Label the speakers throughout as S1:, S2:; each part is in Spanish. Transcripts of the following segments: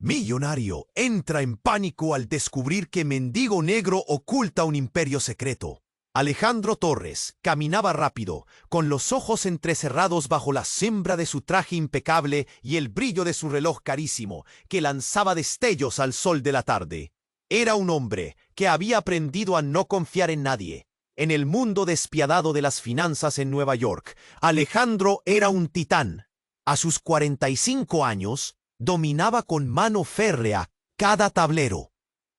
S1: Millonario entra en pánico al descubrir que Mendigo Negro oculta un imperio secreto. Alejandro Torres caminaba rápido, con los ojos entrecerrados bajo la sombra de su traje impecable y el brillo de su reloj carísimo, que lanzaba destellos al sol de la tarde. Era un hombre que había aprendido a no confiar en nadie. En el mundo despiadado de las finanzas en Nueva York, Alejandro era un titán. A sus 45 años, dominaba con mano férrea cada tablero.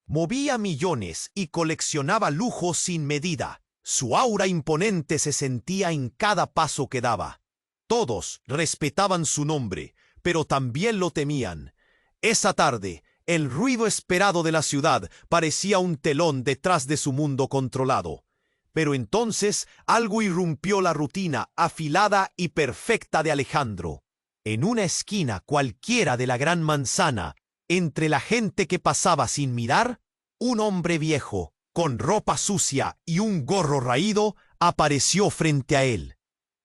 S1: Movía millones y coleccionaba lujos sin medida. Su aura imponente se sentía en cada paso que daba. Todos respetaban su nombre, pero también lo temían. Esa tarde, el ruido esperado de la ciudad parecía un telón detrás de su mundo controlado. Pero entonces algo irrumpió la rutina afilada y perfecta de Alejandro. En una esquina cualquiera de la Gran Manzana, entre la gente que pasaba sin mirar, un hombre viejo, con ropa sucia y un gorro raído, apareció frente a él.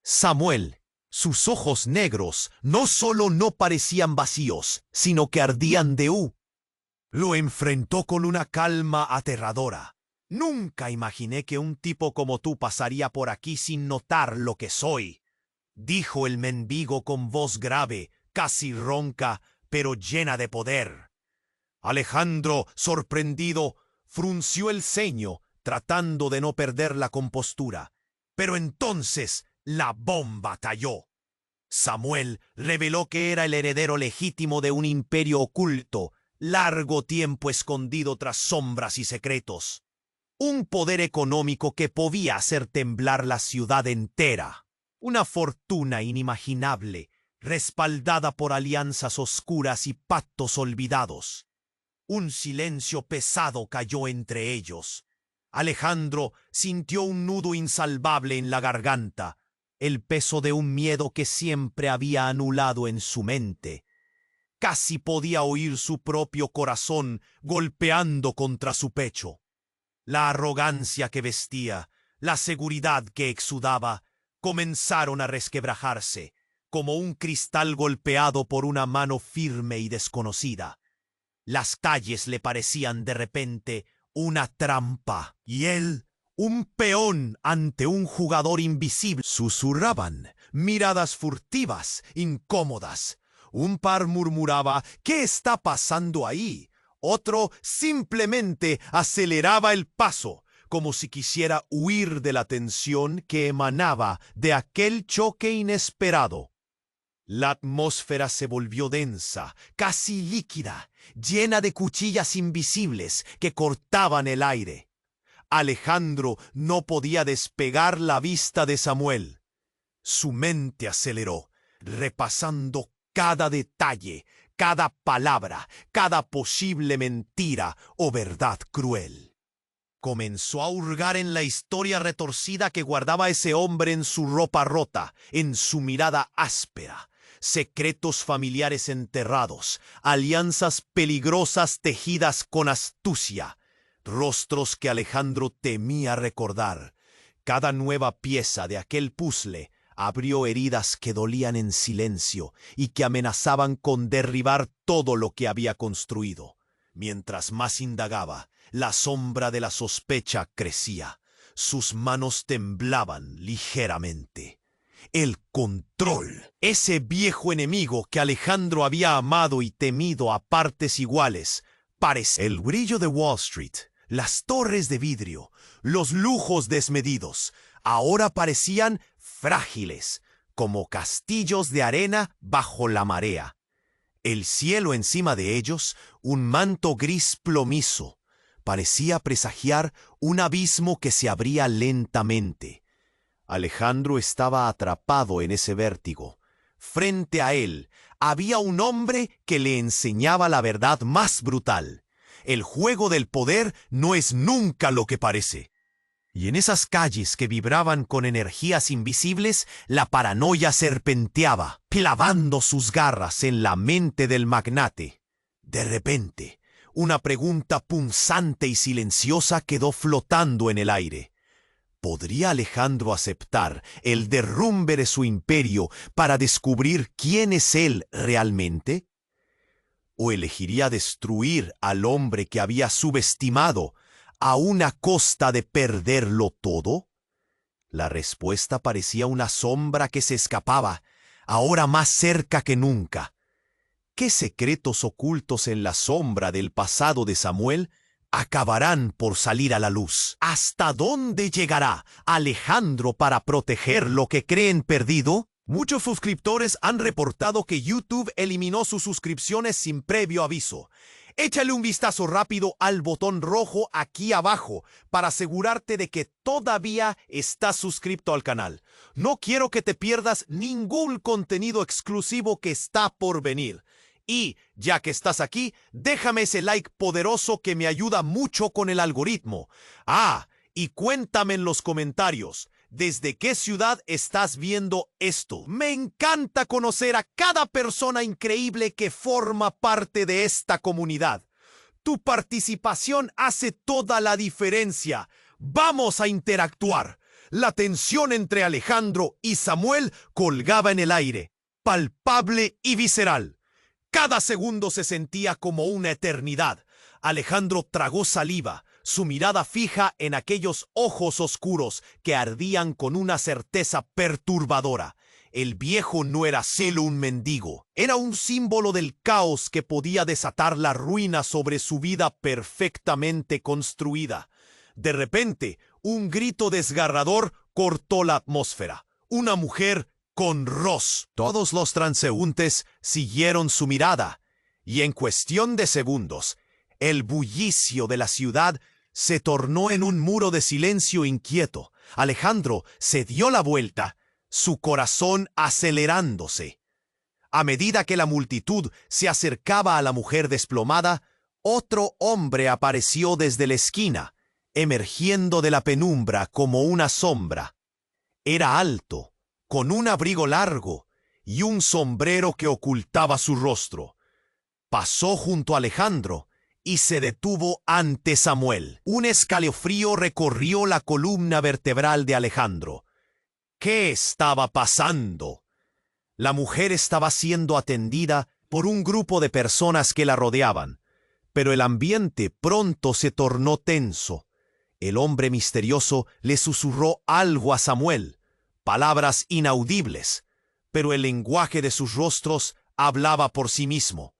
S1: Samuel. Sus ojos negros no solo no parecían vacíos, sino que ardían de Lo enfrentó con una calma aterradora. Nunca imaginé que un tipo como tú pasaría por aquí sin notar lo que soy, dijo el mendigo con voz grave, casi ronca, pero llena de poder. Alejandro, sorprendido, frunció el ceño, tratando de no perder la compostura. Pero entonces la bomba talló. Samuel reveló que era el heredero legítimo de un imperio oculto, largo tiempo escondido tras sombras y secretos. Un poder económico que podía hacer temblar la ciudad entera. Una fortuna inimaginable, respaldada por alianzas oscuras y pactos olvidados. Un silencio pesado cayó entre ellos. Alejandro sintió un nudo insalvable en la garganta, el peso de un miedo que siempre había anulado en su mente. Casi podía oír su propio corazón golpeando contra su pecho. La arrogancia que vestía, la seguridad que exudaba, comenzaron a resquebrajarse, como un cristal golpeado por una mano firme y desconocida. Las calles le parecían de repente una trampa, y él, un peón ante un jugador invisible. Susurraban, miradas furtivas, incómodas. Un par murmuraba, ¿qué está pasando ahí? Otro simplemente aceleraba el paso, como si quisiera huir de la tensión que emanaba de aquel choque inesperado. La atmósfera se volvió densa, casi líquida, llena de cuchillas invisibles que cortaban el aire. Alejandro no podía despegar la vista de Samuel. Su mente aceleró, repasando cada detalle, cada palabra, cada posible mentira o verdad cruel. Comenzó a hurgar en la historia retorcida que guardaba ese hombre en su ropa rota, en su mirada áspera. Secretos familiares enterrados, alianzas peligrosas tejidas con astucia, rostros que Alejandro temía recordar. Cada nueva pieza de aquel puzzle abrió heridas que dolían en silencio y que amenazaban con derribar todo lo que había construido. Mientras más indagaba, la sombra de la sospecha crecía. Sus manos temblaban ligeramente. El control, ese viejo enemigo que Alejandro había amado y temido a partes iguales, parecía. El brillo de Wall Street, las torres de vidrio, los lujos desmedidos, ahora parecían frágiles, como castillos de arena bajo la marea. El cielo encima de ellos, un manto gris plomizo, parecía presagiar un abismo que se abría lentamente. Alejandro estaba atrapado en ese vértigo. Frente a él había un hombre que le enseñaba la verdad más brutal. El juego del poder no es nunca lo que parece. Y en esas calles que vibraban con energías invisibles, la paranoia serpenteaba, clavando sus garras en la mente del magnate. De repente, una pregunta punzante y silenciosa quedó flotando en el aire. ¿Podría Alejandro aceptar el derrumbe de su imperio para descubrir quién es él realmente? ¿O elegiría destruir al hombre que había subestimado a una costa de perderlo todo? La respuesta parecía una sombra que se escapaba, ahora más cerca que nunca. ¿Qué secretos ocultos en la sombra del pasado de Samuel acabarán por salir a la luz? ¿Hasta dónde llegará Alejandro para proteger lo que creen perdido? Muchos suscriptores han reportado que YouTube eliminó sus suscripciones sin previo aviso. Échale un vistazo rápido al botón rojo aquí abajo para asegurarte de que todavía estás suscrito al canal. No quiero que te pierdas ningún contenido exclusivo que está por venir. Y, ya que estás aquí, déjame ese like poderoso que me ayuda mucho con el algoritmo. Y cuéntame en los comentarios, ¿desde qué ciudad estás viendo esto? Me encanta conocer a cada persona increíble que forma parte de esta comunidad. Tu participación hace toda la diferencia. ¡Vamos a interactuar! La tensión entre Alejandro y Samuel colgaba en el aire, palpable y visceral. Cada segundo se sentía como una eternidad. Alejandro tragó saliva, su mirada fija en aquellos ojos oscuros que ardían con una certeza perturbadora. El viejo no era solo un mendigo, era un símbolo del caos que podía desatar la ruina sobre su vida perfectamente construida. De repente, un grito desgarrador cortó la atmósfera. Una mujer con Ross. Todos los transeúntes siguieron su mirada, y en cuestión de segundos, el bullicio de la ciudad se tornó en un muro de silencio inquieto. Alejandro se dio la vuelta, su corazón acelerándose. A medida que la multitud se acercaba a la mujer desplomada, otro hombre apareció desde la esquina, emergiendo de la penumbra como una sombra. Era alto, con un abrigo largo y un sombrero que ocultaba su rostro. Pasó junto a Alejandro y se detuvo ante Samuel. Un escalofrío recorrió la columna vertebral de Alejandro. ¿Qué estaba pasando? La mujer estaba siendo atendida por un grupo de personas que la rodeaban, pero el ambiente pronto se tornó tenso. El hombre misterioso le susurró algo a Samuel, palabras inaudibles, pero el lenguaje de sus rostros hablaba por sí mismo.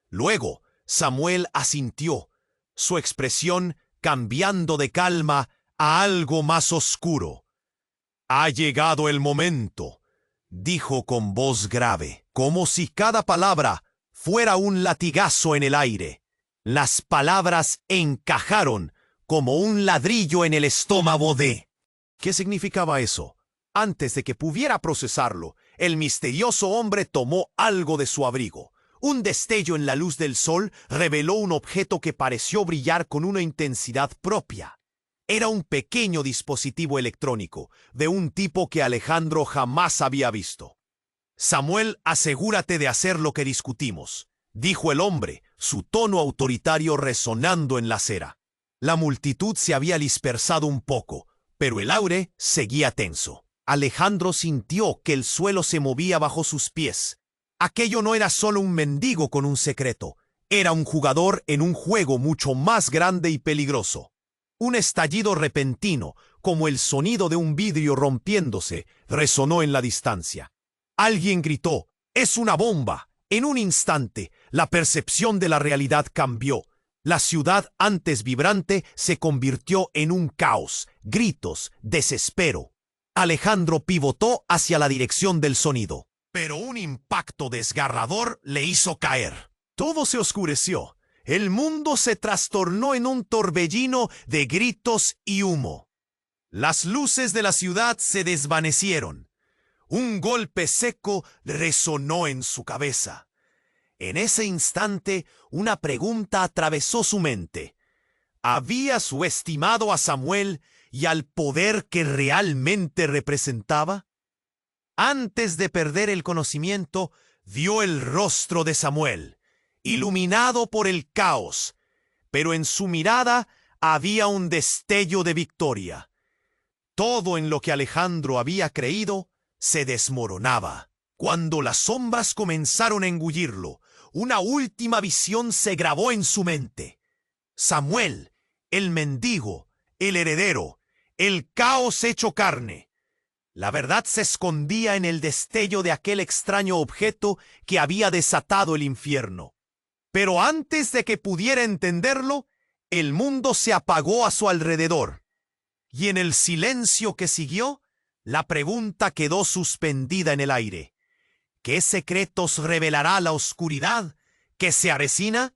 S1: Luego, Samuel asintió, su expresión cambiando de calma a algo más oscuro. «Ha llegado el momento», dijo con voz grave, como si cada palabra fuera un latigazo en el aire. Las palabras encajaron como un ladrillo en el estómago de... ¿Qué significaba eso? Antes de que pudiera procesarlo, el misterioso hombre tomó algo de su abrigo. Un destello en la luz del sol reveló un objeto que pareció brillar con una intensidad propia. Era un pequeño dispositivo electrónico, de un tipo que Alejandro jamás había visto. «Samuel, asegúrate de hacer lo que discutimos», dijo el hombre, su tono autoritario resonando en la acera. La multitud se había dispersado un poco, pero el aire seguía tenso. Alejandro sintió que el suelo se movía bajo sus pies. Aquello no era solo un mendigo con un secreto, era un jugador en un juego mucho más grande y peligroso. Un estallido repentino, como el sonido de un vidrio rompiéndose, resonó en la distancia. Alguien gritó, «¡Es una bomba!». En un instante, la percepción de la realidad cambió. La ciudad, antes vibrante, se convirtió en un caos, gritos, desespero. Alejandro pivotó hacia la dirección del sonido, pero un impacto desgarrador le hizo caer. Todo se oscureció. El mundo se trastornó en un torbellino de gritos y humo. Las luces de la ciudad se desvanecieron. Un golpe seco resonó en su cabeza. En ese instante, una pregunta atravesó su mente. ¿Había subestimado a Samuel y al poder que realmente representaba? Antes de perder el conocimiento, vio el rostro de Samuel, iluminado por el caos, pero en su mirada había un destello de victoria. Todo en lo que Alejandro había creído se desmoronaba. Cuando las sombras comenzaron a engullirlo, una última visión se grabó en su mente. Samuel, el mendigo, el heredero, el caos hecho carne. La verdad se escondía en el destello de aquel extraño objeto que había desatado el infierno. Pero antes de que pudiera entenderlo, el mundo se apagó a su alrededor. Y en el silencio que siguió, la pregunta quedó suspendida en el aire. ¿Qué secretos revelará la oscuridad que se avecina?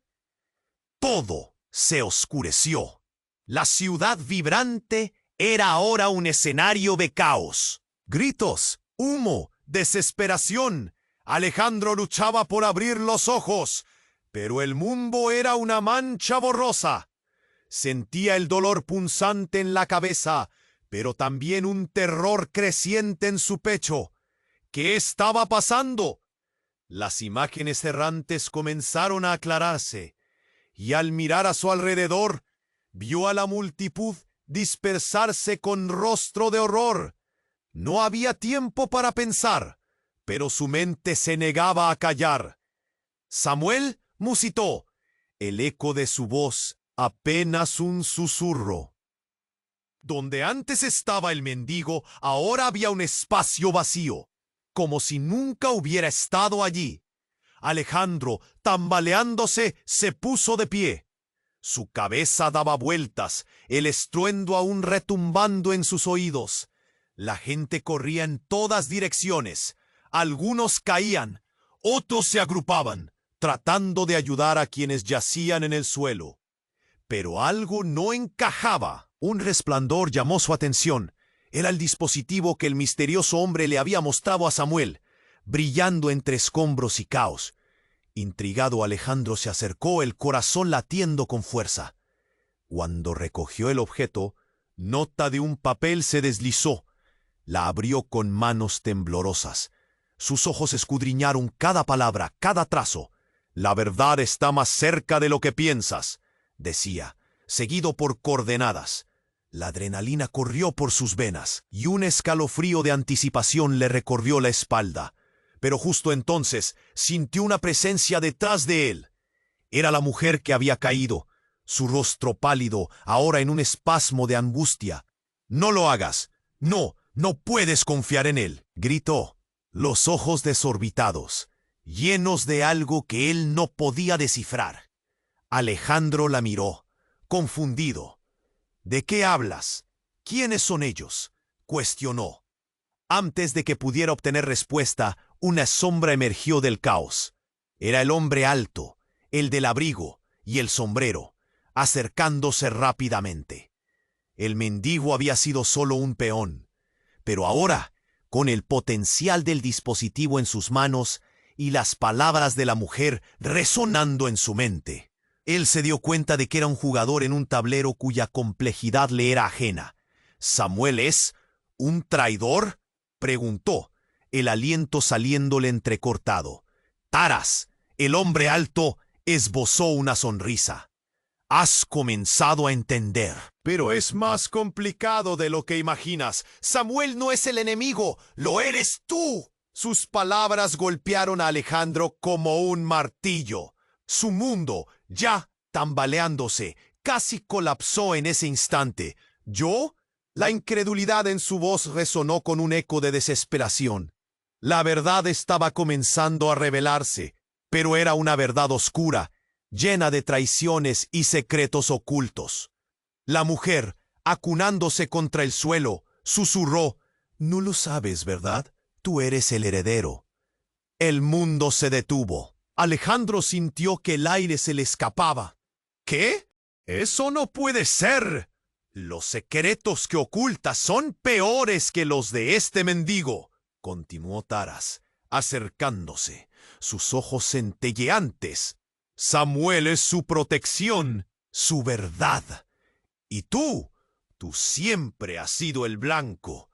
S1: Todo se oscureció. La ciudad vibrante era ahora un escenario de caos. Gritos, humo, desesperación. Alejandro luchaba por abrir los ojos, pero el mundo era una mancha borrosa. Sentía el dolor punzante en la cabeza, pero también un terror creciente en su pecho. ¿Qué estaba pasando? Las imágenes errantes comenzaron a aclararse, y al mirar a su alrededor, vio a la multitud dispersarse con rostro de horror. No había tiempo para pensar, pero su mente se negaba a callar. Samuel musitó, el eco de su voz apenas un susurro. Donde antes estaba el mendigo, ahora había un espacio vacío, como si nunca hubiera estado allí. Alejandro, tambaleándose, se puso de pie. Su cabeza daba vueltas, el estruendo aún retumbando en sus oídos. La gente corría en todas direcciones. Algunos caían, otros se agrupaban, tratando de ayudar a quienes yacían en el suelo. Pero algo no encajaba. Un resplandor llamó su atención. Era el dispositivo que el misterioso hombre le había mostrado a Samuel, brillando entre escombros y caos. Intrigado, Alejandro se acercó, el corazón latiendo con fuerza. Cuando recogió el objeto, nota de un papel se deslizó. La abrió con manos temblorosas. Sus ojos escudriñaron cada palabra, cada trazo. «La verdad está más cerca de lo que piensas», decía, seguido por coordenadas. La adrenalina corrió por sus venas y un escalofrío de anticipación le recorrió la espalda. Pero justo entonces sintió una presencia detrás de él. Era la mujer que había caído, su rostro pálido, ahora en un espasmo de angustia. «No lo hagas. No, no puedes confiar en él», gritó, los ojos desorbitados, llenos de algo que él no podía descifrar. Alejandro la miró, confundido. «¿De qué hablas? ¿Quiénes son ellos?», cuestionó. Antes de que pudiera obtener respuesta, una sombra emergió del caos. Era el hombre alto, el del abrigo y el sombrero, acercándose rápidamente. El mendigo había sido solo un peón, pero ahora, con el potencial del dispositivo en sus manos y las palabras de la mujer resonando en su mente, él se dio cuenta de que era un jugador en un tablero cuya complejidad le era ajena. «¿Samuel es un traidor?», preguntó, el aliento saliéndole entrecortado. Taras, el hombre alto, esbozó una sonrisa. «Has comenzado a entender. Pero es más complicado de lo que imaginas. Samuel no es el enemigo, lo eres tú». Sus palabras golpearon a Alejandro como un martillo. Su mundo, ya tambaleándose, casi colapsó en ese instante. «¿Yo?». La incredulidad en su voz resonó con un eco de desesperación. La verdad estaba comenzando a revelarse, pero era una verdad oscura, llena de traiciones y secretos ocultos. La mujer, acunándose contra el suelo, susurró: «No lo sabes, ¿verdad? Tú eres el heredero». El mundo se detuvo. Alejandro sintió que el aire se le escapaba. «¿Qué? Eso no puede ser. Los secretos que ocultas son peores que los de este mendigo», continuó Taras, acercándose, sus ojos centelleantes. «Samuel es su protección, su verdad. Y tú siempre has sido el blanco».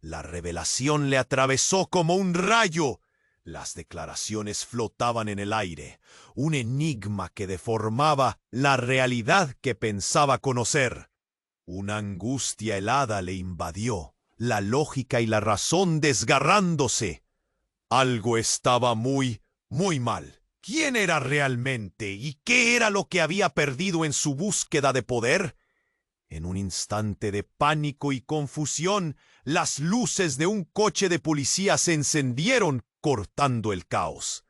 S1: La revelación le atravesó como un rayo. Las declaraciones flotaban en el aire, un enigma que deformaba la realidad que pensaba conocer. Una angustia helada le invadió, la lógica y la razón desgarrándose. Algo estaba muy mal. ¿Quién era realmente y qué era lo que había perdido en su búsqueda de poder? En un instante de pánico y confusión, las luces de un coche de policía se encendieron, cortando el caos.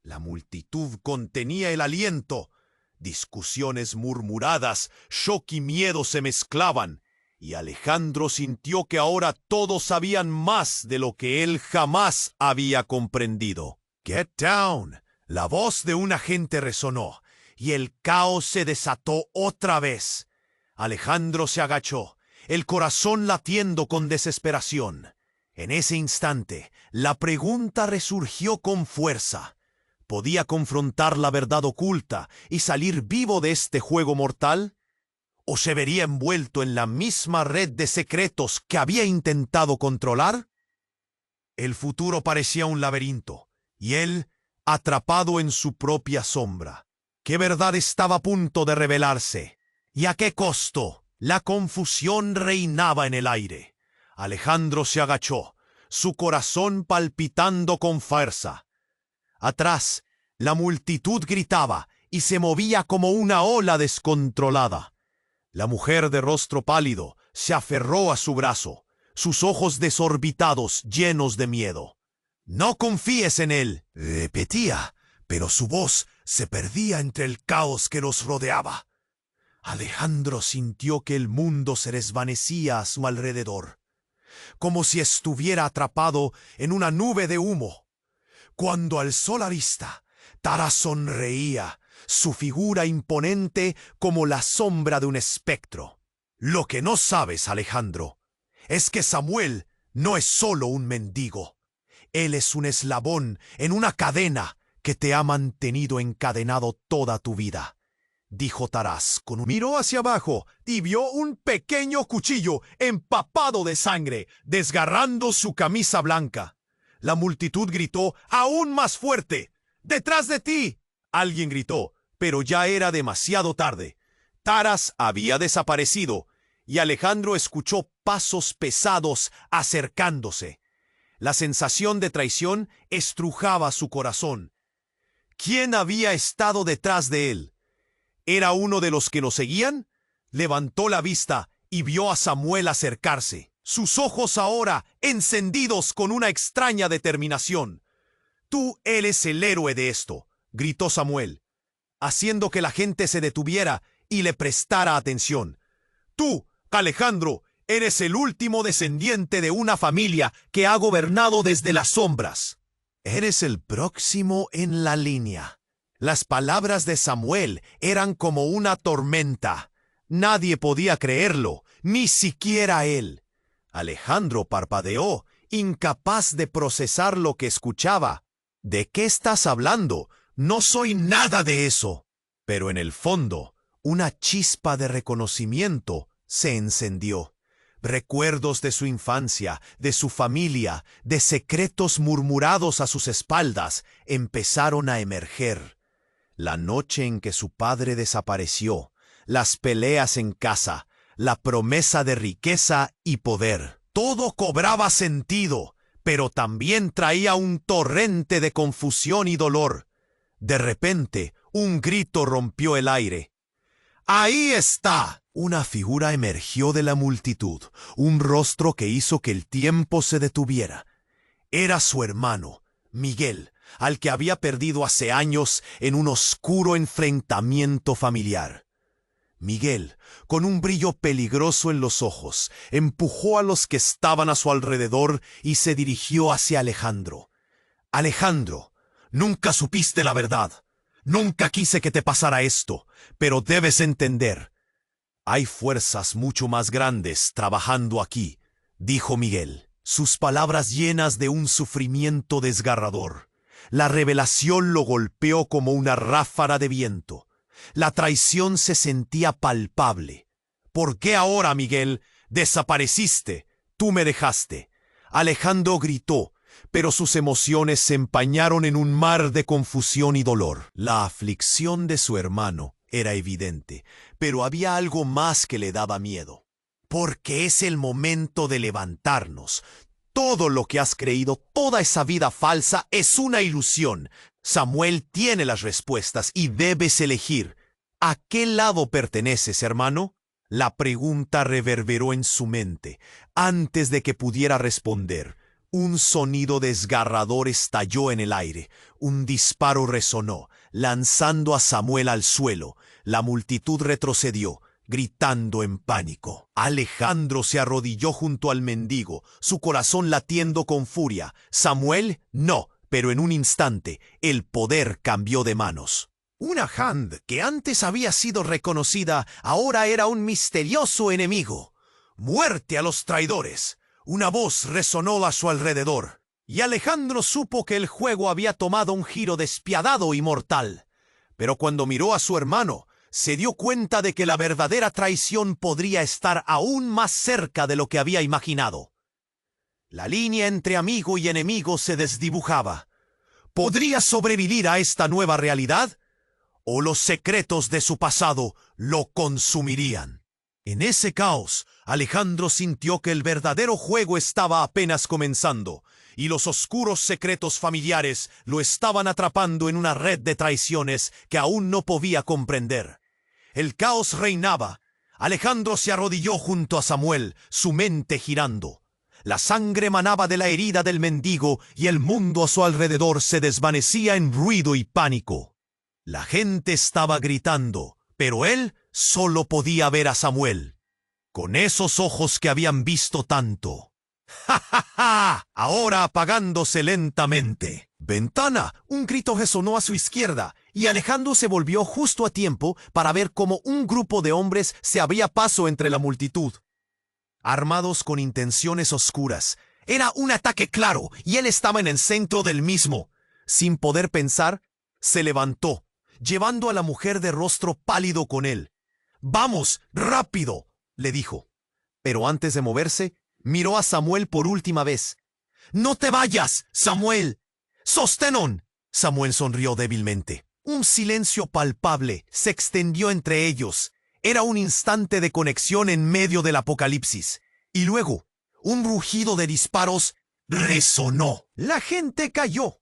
S1: La multitud contenía el aliento. Discusiones murmuradas, shock y miedo se mezclaban, y Alejandro sintió que ahora todos sabían más de lo que él jamás había comprendido. «Get down». La voz de un agente resonó, y el caos se desató otra vez. Alejandro se agachó, el corazón latiendo con desesperación. En ese instante, la pregunta resurgió con fuerza. ¿Podía confrontar la verdad oculta y salir vivo de este juego mortal? ¿O se vería envuelto en la misma red de secretos que había intentado controlar? El futuro parecía un laberinto, y él, atrapado en su propia sombra. ¿Qué verdad estaba a punto de revelarse? ¿Y a qué costo? La confusión reinaba en el aire. Alejandro se agachó, su corazón palpitando con fuerza. Atrás, la multitud gritaba y se movía como una ola descontrolada. La mujer de rostro pálido se aferró a su brazo, sus ojos desorbitados llenos de miedo. «No confíes en él», repetía, pero su voz se perdía entre el caos que los rodeaba. Alejandro sintió que el mundo se desvanecía a su alrededor, como si estuviera atrapado en una nube de humo. Cuando alzó la vista, Taras sonreía, su figura imponente como la sombra de un espectro. «Lo que no sabes, Alejandro, es que Samuel no es solo un mendigo. Él es un eslabón en una cadena que te ha mantenido encadenado toda tu vida», dijo Taras. Miró hacia abajo y vio un pequeño cuchillo empapado de sangre, desgarrando su camisa blanca. La multitud gritó aún más fuerte. «¡Detrás de ti!». Alguien gritó, pero ya era demasiado tarde. Taras había desaparecido, y Alejandro escuchó pasos pesados acercándose. La sensación de traición estrujaba su corazón. ¿Quién había estado detrás de él? ¿Era uno de los que lo seguían? Levantó la vista y vio a Samuel acercarse, sus ojos ahora encendidos con una extraña determinación. «Tú eres el héroe de esto», gritó Samuel, haciendo que la gente se detuviera y le prestara atención. «Tú, Alejandro, eres el último descendiente de una familia que ha gobernado desde las sombras. Eres el próximo en la línea». Las palabras de Samuel eran como una tormenta. Nadie podía creerlo, ni siquiera él. Alejandro parpadeó, incapaz de procesar lo que escuchaba. «¿De qué estás hablando? No soy nada de eso». Pero en el fondo, una chispa de reconocimiento se encendió. Recuerdos de su infancia, de su familia, de secretos murmurados a sus espaldas, empezaron a emerger. La noche en que su padre desapareció, las peleas en casa, la promesa de riqueza y poder. Todo cobraba sentido, pero también traía un torrente de confusión y dolor. De repente, un grito rompió el aire. «¡Ahí está!». Una figura emergió de la multitud, un rostro que hizo que el tiempo se detuviera. Era su hermano, Miguel, al que había perdido hace años en un oscuro enfrentamiento familiar. Miguel, con un brillo peligroso en los ojos, empujó a los que estaban a su alrededor y se dirigió hacia Alejandro. «Alejandro, nunca supiste la verdad. Nunca quise que te pasara esto, pero debes entender. Hay fuerzas mucho más grandes trabajando aquí», dijo Miguel, sus palabras llenas de un sufrimiento desgarrador. La revelación lo golpeó como una ráfaga de viento. La traición se sentía palpable. «¿Por qué ahora, Miguel? Desapareciste. Tú me dejaste». Alejandro gritó, pero sus emociones se empañaron en un mar de confusión y dolor. La aflicción de su hermano era evidente, pero había algo más que le daba miedo. «Porque es el momento de levantarnos. Todo lo que has creído, toda esa vida falsa, es una ilusión. Samuel tiene las respuestas y debes elegir. ¿A qué lado perteneces, hermano? La pregunta reverberó en su mente. Antes de que pudiera responder, un sonido desgarrador estalló en el aire. Un disparo resonó, lanzando a Samuel al suelo. La multitud retrocedió, gritando en pánico. Alejandro se arrodilló junto al mendigo, su corazón latiendo con furia. Samuel, no, pero en un instante, el poder cambió de manos. Una hand que antes había sido reconocida, ahora era un misterioso enemigo. ¡Muerte a los traidores! Una voz resonó a su alrededor, y Alejandro supo que el juego había tomado un giro despiadado y mortal. Pero cuando miró a su hermano, se dio cuenta de que la verdadera traición podría estar aún más cerca de lo que había imaginado. La línea entre amigo y enemigo se desdibujaba. ¿Podría sobrevivir a esta nueva realidad? ¿O los secretos de su pasado lo consumirían? En ese caos, Alejandro sintió que el verdadero juego estaba apenas comenzando, y los oscuros secretos familiares lo estaban atrapando en una red de traiciones que aún no podía comprender. El caos reinaba. Alejandro se arrodilló junto a Samuel, su mente girando. La sangre manaba de la herida del mendigo y el mundo a su alrededor se desvanecía en ruido y pánico. La gente estaba gritando, pero él solo podía ver a Samuel, con esos ojos que habían visto tanto. ¡Ja, ja, ja! Ahora apagándose lentamente. ¡Ventana! Un grito resonó a su izquierda, y Alejandro se volvió justo a tiempo para ver cómo un grupo de hombres se abría paso entre la multitud. Armados con intenciones oscuras. Era un ataque claro, y él estaba en el centro del mismo. Sin poder pensar, se levantó, llevando a la mujer de rostro pálido con él. «¡Vamos, rápido!», le dijo. Pero antes de moverse, miró a Samuel por última vez. «¡No te vayas, Samuel! ¡Sostenon!». Samuel sonrió débilmente. Un silencio palpable se extendió entre ellos. Era un instante de conexión en medio del apocalipsis. Y luego, un rugido de disparos resonó. La gente cayó.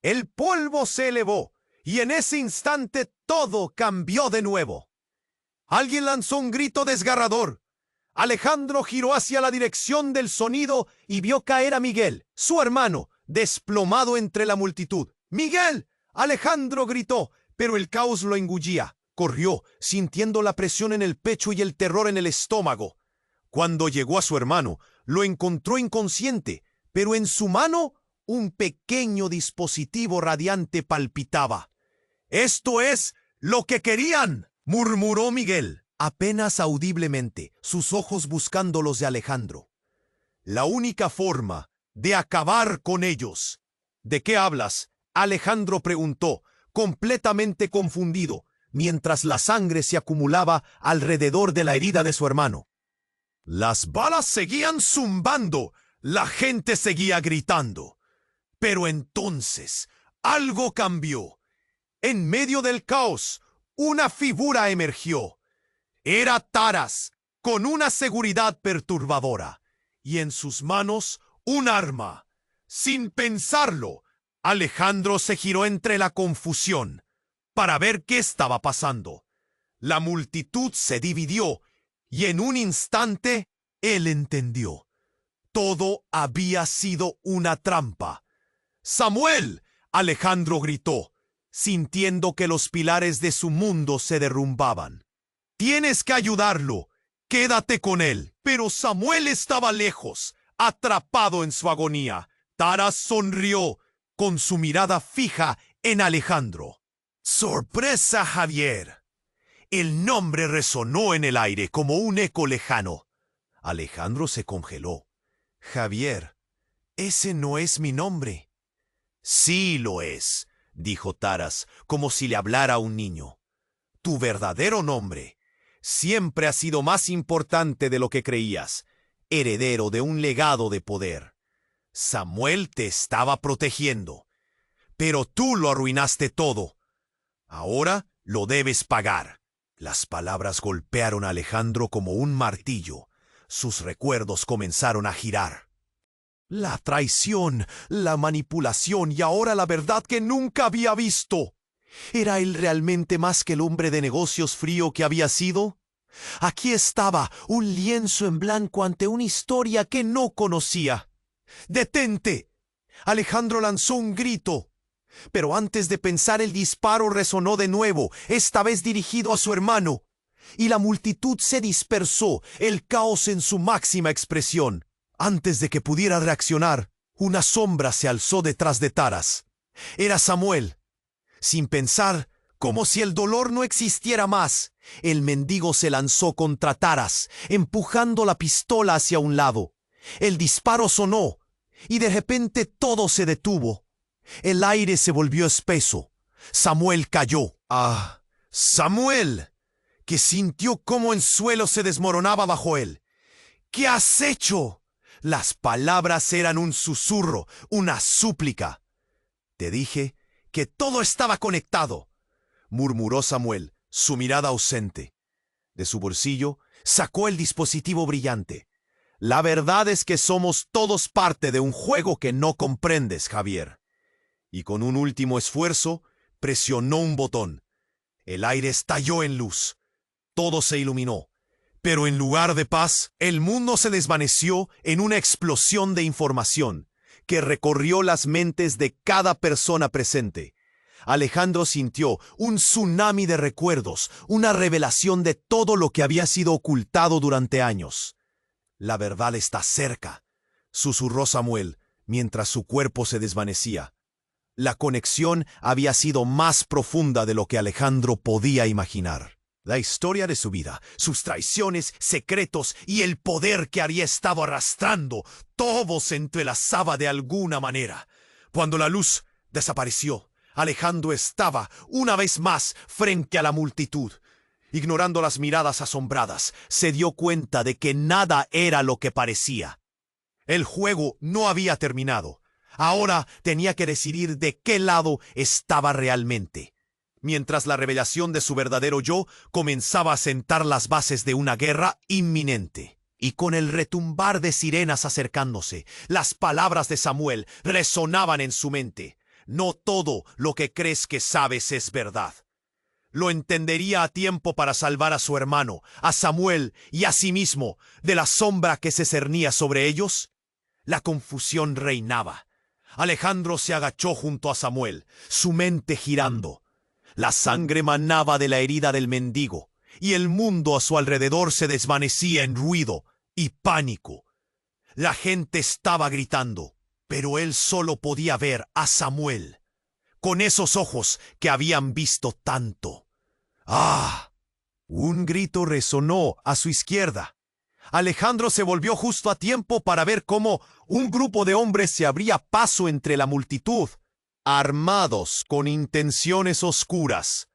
S1: El polvo se elevó. Y en ese instante todo cambió de nuevo. Alguien lanzó un grito desgarrador. Alejandro giró hacia la dirección del sonido y vio caer a Miguel, su hermano, desplomado entre la multitud. ¡Miguel!, Alejandro gritó, pero el caos lo engullía. Corrió, sintiendo la presión en el pecho y el terror en el estómago. Cuando llegó a su hermano, lo encontró inconsciente, pero en su mano un pequeño dispositivo radiante palpitaba. «¡Esto es lo que querían!», murmuró Miguel, apenas audiblemente, sus ojos buscando los de Alejandro. «La única forma de acabar con ellos». «¿De qué hablas?», Alejandro preguntó, completamente confundido, mientras la sangre se acumulaba alrededor de la herida de su hermano. Las balas seguían zumbando, la gente seguía gritando. Pero entonces algo cambió. En medio del caos, una figura emergió. Era Taras, con una seguridad perturbadora, y en sus manos un arma. Sin pensarlo, Alejandro se giró entre la confusión para ver qué estaba pasando. La multitud se dividió, y en un instante él entendió. Todo había sido una trampa. «¡Samuel!», Alejandro gritó, sintiendo que los pilares de su mundo se derrumbaban. «Tienes que ayudarlo. Quédate con él». Pero Samuel estaba lejos, atrapado en su agonía. Taras sonrió, con su mirada fija en Alejandro. «¡Sorpresa, Javier!». El nombre resonó en el aire como un eco lejano. Alejandro se congeló. «Javier, ese no es mi nombre». «Sí lo es», dijo Taras, como si le hablara a un niño. «Tu verdadero nombre siempre ha sido más importante de lo que creías, heredero de un legado de poder. Samuel te estaba protegiendo, pero tú lo arruinaste todo. Ahora lo debes pagar». Las palabras golpearon a Alejandro como un martillo. Sus recuerdos comenzaron a girar. La traición, la manipulación y ahora la verdad que nunca había visto. ¿Era él realmente más que el hombre de negocios frío que había sido? Aquí estaba, un lienzo en blanco ante una historia que no conocía. ¡Detente! Alejandro lanzó un grito. Pero antes de pensar el disparo resonó de nuevo, esta vez dirigido a su hermano. Y la multitud se dispersó, el caos en su máxima expresión. Antes de que pudiera reaccionar, una sombra se alzó detrás de Taras. Era Samuel. Sin pensar, como si el dolor no existiera más, el mendigo se lanzó contra Taras, empujando la pistola hacia un lado. El disparo sonó, y de repente todo se detuvo. El aire se volvió espeso. Samuel cayó. ¡Ah! ¡Samuel! Que sintió cómo el suelo se desmoronaba bajo él. ¿Qué has hecho? Las palabras eran un susurro, una súplica. Te dije que todo estaba conectado, murmuró Samuel, su mirada ausente. De su bolsillo sacó el dispositivo brillante. La verdad es que somos todos parte de un juego que no comprendes, Javier. Y con un último esfuerzo, presionó un botón. El aire estalló en luz. Todo se iluminó. Pero en lugar de paz, el mundo se desvaneció en una explosión de información que recorrió las mentes de cada persona presente. Alejandro sintió un tsunami de recuerdos, una revelación de todo lo que había sido ocultado durante años. La verdad está cerca, susurró Samuel, mientras su cuerpo se desvanecía. La conexión había sido más profunda de lo que Alejandro podía imaginar. La historia de su vida, sus traiciones, secretos y el poder que había estado arrastrando, todo se entrelazaba de alguna manera. Cuando la luz desapareció, Alejandro estaba, una vez más, frente a la multitud. Ignorando las miradas asombradas, se dio cuenta de que nada era lo que parecía. El juego no había terminado. Ahora tenía que decidir de qué lado estaba realmente. Mientras la revelación de su verdadero yo comenzaba a sentar las bases de una guerra inminente. Y con el retumbar de sirenas acercándose, las palabras de Samuel resonaban en su mente. No todo lo que crees que sabes es verdad. Lo entendería a tiempo para salvar a su hermano, a Samuel y a sí mismo de la sombra que se cernía sobre ellos. La confusión reinaba. Alejandro se agachó junto a Samuel, su mente girando. La sangre manaba de la herida del mendigo, y el mundo a su alrededor se desvanecía en ruido y pánico. La gente estaba gritando, pero él solo podía ver a Samuel, con esos ojos que habían visto tanto. ¡Ah! Un grito resonó a su izquierda. Alejandro se volvió justo a tiempo para ver cómo un grupo de hombres se abría paso entre la multitud, armados con intenciones oscuras.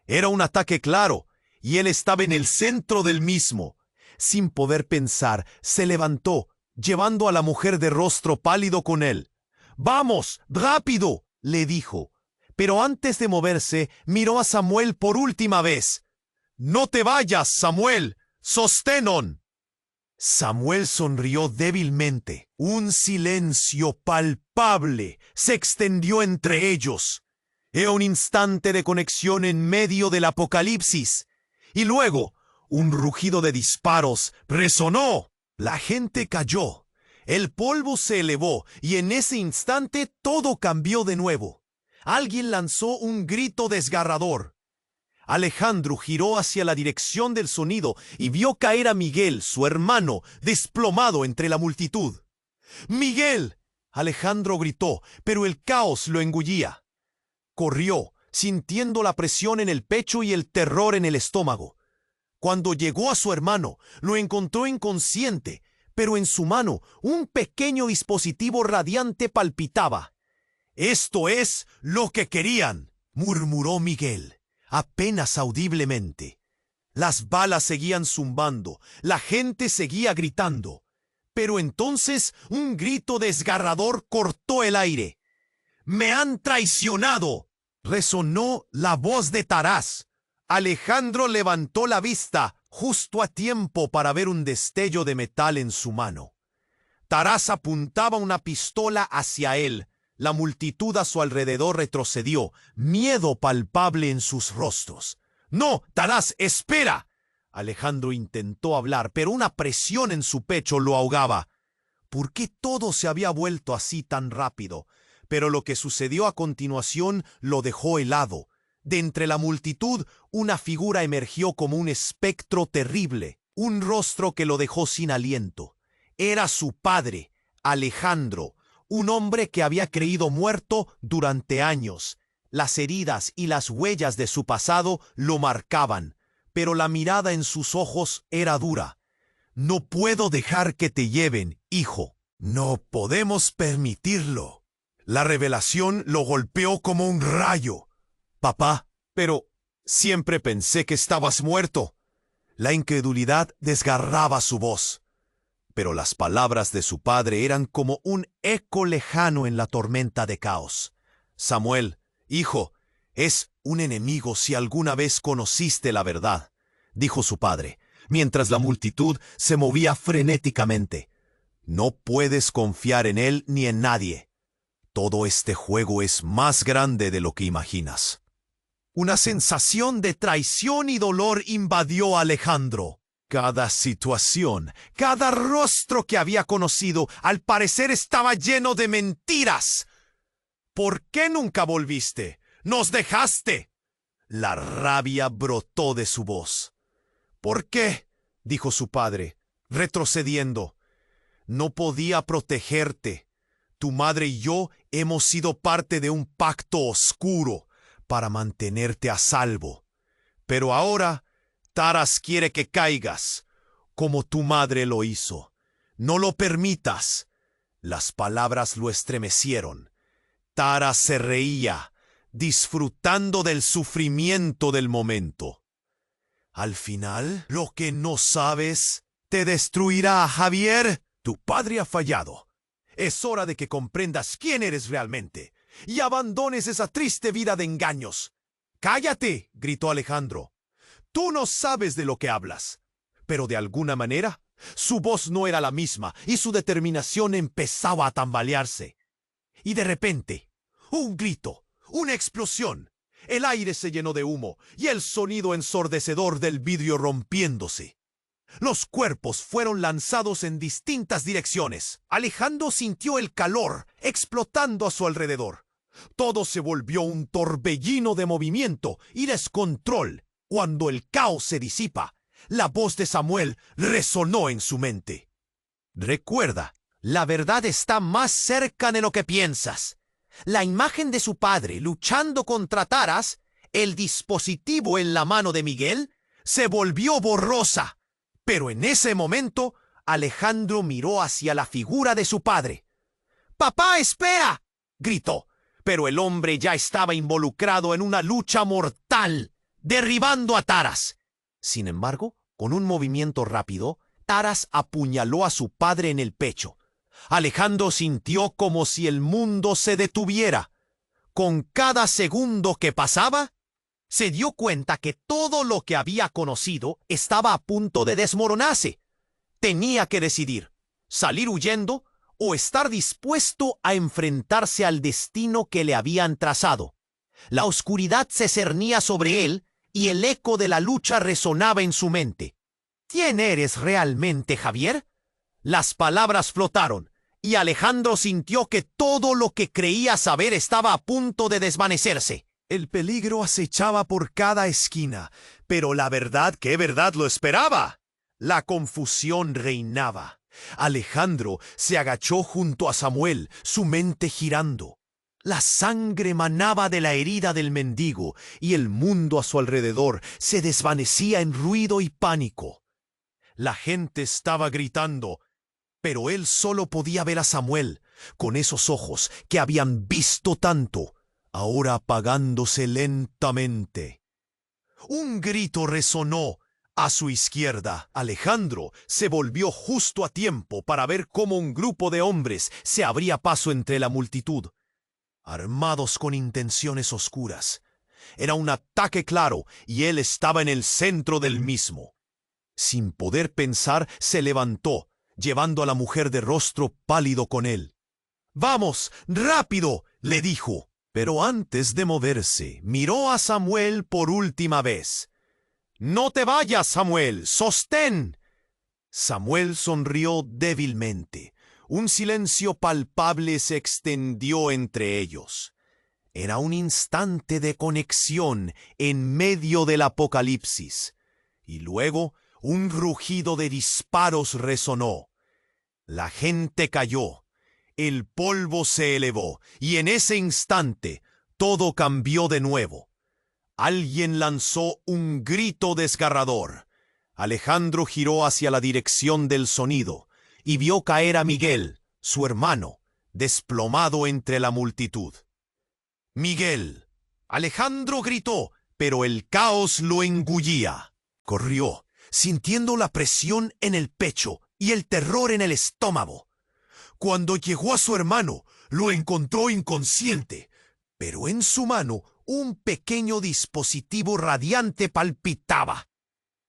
S1: Era un ataque claro, y él estaba en el centro del mismo. Sin poder pensar, se levantó, llevando a la mujer de rostro pálido con él. «¡Vamos, rápido!», le dijo. Pero antes de moverse, miró a Samuel por última vez. «¡No te vayas, Samuel! ¡Sostenon!». Samuel sonrió débilmente. Un silencio palpable se extendió entre ellos. Era un instante de conexión en medio del apocalipsis. Y luego, un rugido de disparos resonó. La gente cayó. El polvo se elevó y en ese instante todo cambió de nuevo. Alguien lanzó un grito desgarrador. Alejandro giró hacia la dirección del sonido y vio caer a Miguel, su hermano, desplomado entre la multitud. «¡Miguel!», Alejandro gritó, pero el caos lo engullía. Corrió, sintiendo la presión en el pecho y el terror en el estómago. Cuando llegó a su hermano, lo encontró inconsciente, pero en su mano un pequeño dispositivo radiante palpitaba. «Esto es lo que querían», murmuró Miguel, apenas audiblemente. Las balas seguían zumbando, la gente seguía gritando. Pero entonces un grito desgarrador cortó el aire. «¡Me han traicionado!», resonó la voz de Taras. Alejandro levantó la vista justo a tiempo para ver un destello de metal en su mano. Taras apuntaba una pistola hacia él. La multitud a su alrededor retrocedió, miedo palpable en sus rostros. «¡No, Taras, espera!» Alejandro intentó hablar, pero una presión en su pecho lo ahogaba. ¿Por qué todo se había vuelto así tan rápido? Pero lo que sucedió a continuación lo dejó helado. De entre la multitud, una figura emergió como un espectro terrible, un rostro que lo dejó sin aliento. Era su padre, Alejandro, un hombre que había creído muerto durante años. Las heridas y las huellas de su pasado lo marcaban, pero la mirada en sus ojos era dura. «No puedo dejar que te lleven, hijo. No podemos permitirlo». La revelación lo golpeó como un rayo. «Papá, pero siempre pensé que estabas muerto». La incredulidad desgarraba su voz. Pero las palabras de su padre eran como un eco lejano en la tormenta de caos. «Samuel, hijo, es un enemigo si alguna vez conociste la verdad», dijo su padre, mientras la multitud se movía frenéticamente. «No puedes confiar en él ni en nadie. Todo este juego es más grande de lo que imaginas». Una sensación de traición y dolor invadió a Alejandro. Cada situación, cada rostro que había conocido, al parecer estaba lleno de mentiras. «¿Por qué nunca volviste? ¡Nos dejaste!» La rabia brotó de su voz. «¿Por qué?», dijo su padre, retrocediendo. «No podía protegerte. Tu madre y yo hemos sido parte de un pacto oscuro para mantenerte a salvo. Pero ahora Taras quiere que caigas, como tu madre lo hizo. No lo permitas». Las palabras lo estremecieron. Taras se reía, disfrutando del sufrimiento del momento. «Al final, lo que no sabes te destruirá, Javier. Tu padre ha fallado. Es hora de que comprendas quién eres realmente y abandones esa triste vida de engaños». «¡Cállate!», gritó Alejandro. «Tú no sabes de lo que hablas». Pero de alguna manera, su voz no era la misma y su determinación empezaba a tambalearse. Y de repente, un grito, una explosión. El aire se llenó de humo y el sonido ensordecedor del vidrio rompiéndose. Los cuerpos fueron lanzados en distintas direcciones. Alejandro sintió el calor explotando a su alrededor. Todo se volvió un torbellino de movimiento y descontrol. Cuando el caos se disipa, la voz de Samuel resonó en su mente. «Recuerda, la verdad está más cerca de lo que piensas». La imagen de su padre luchando contra Taras, el dispositivo en la mano de Miguel, se volvió borrosa. Pero en ese momento, Alejandro miró hacia la figura de su padre. «¡Papá, espera!», gritó, pero el hombre ya estaba involucrado en una lucha mortal, derribando a Taras. Sin embargo, con un movimiento rápido, Taras apuñaló a su padre en el pecho. Alejandro sintió como si el mundo se detuviera. Con cada segundo que pasaba, se dio cuenta que todo lo que había conocido estaba a punto de desmoronarse. Tenía que decidir, salir huyendo o estar dispuesto a enfrentarse al destino que le habían trazado. La oscuridad se cernía sobre él y el eco de la lucha resonaba en su mente. «¿Quién eres realmente, Javier?». Las palabras flotaron, y Alejandro sintió que todo lo que creía saber estaba a punto de desvanecerse. El peligro acechaba por cada esquina, pero la verdad, ¿qué verdad lo esperaba? La confusión reinaba. Alejandro se agachó junto a Samuel, su mente girando. La sangre manaba de la herida del mendigo, y el mundo a su alrededor se desvanecía en ruido y pánico. La gente estaba gritando, pero él solo podía ver a Samuel, con esos ojos que habían visto tanto, ahora apagándose lentamente. Un grito resonó a su izquierda. Alejandro se volvió justo a tiempo para ver cómo un grupo de hombres se abría paso entre la multitud, armados con intenciones oscuras. Era un ataque claro, y él estaba en el centro del mismo. Sin poder pensar, se levantó, llevando a la mujer de rostro pálido con él. «¡Vamos, rápido!», le dijo. Pero antes de moverse, miró a Samuel por última vez. «¡No te vayas, Samuel! ¡Sostén!». Samuel sonrió débilmente. Un silencio palpable se extendió entre ellos. Era un instante de conexión en medio del apocalipsis. Y luego un rugido de disparos resonó. La gente cayó. El polvo se elevó, y en ese instante todo cambió de nuevo. Alguien lanzó un grito desgarrador. Alejandro giró hacia la dirección del sonido y vio caer a Miguel, su hermano, desplomado entre la multitud. «¡Miguel!». Alejandro gritó, pero el caos lo engullía. Corrió, sintiendo la presión en el pecho y el terror en el estómago. Cuando llegó a su hermano, lo encontró inconsciente, pero en su mano un pequeño dispositivo radiante palpitaba.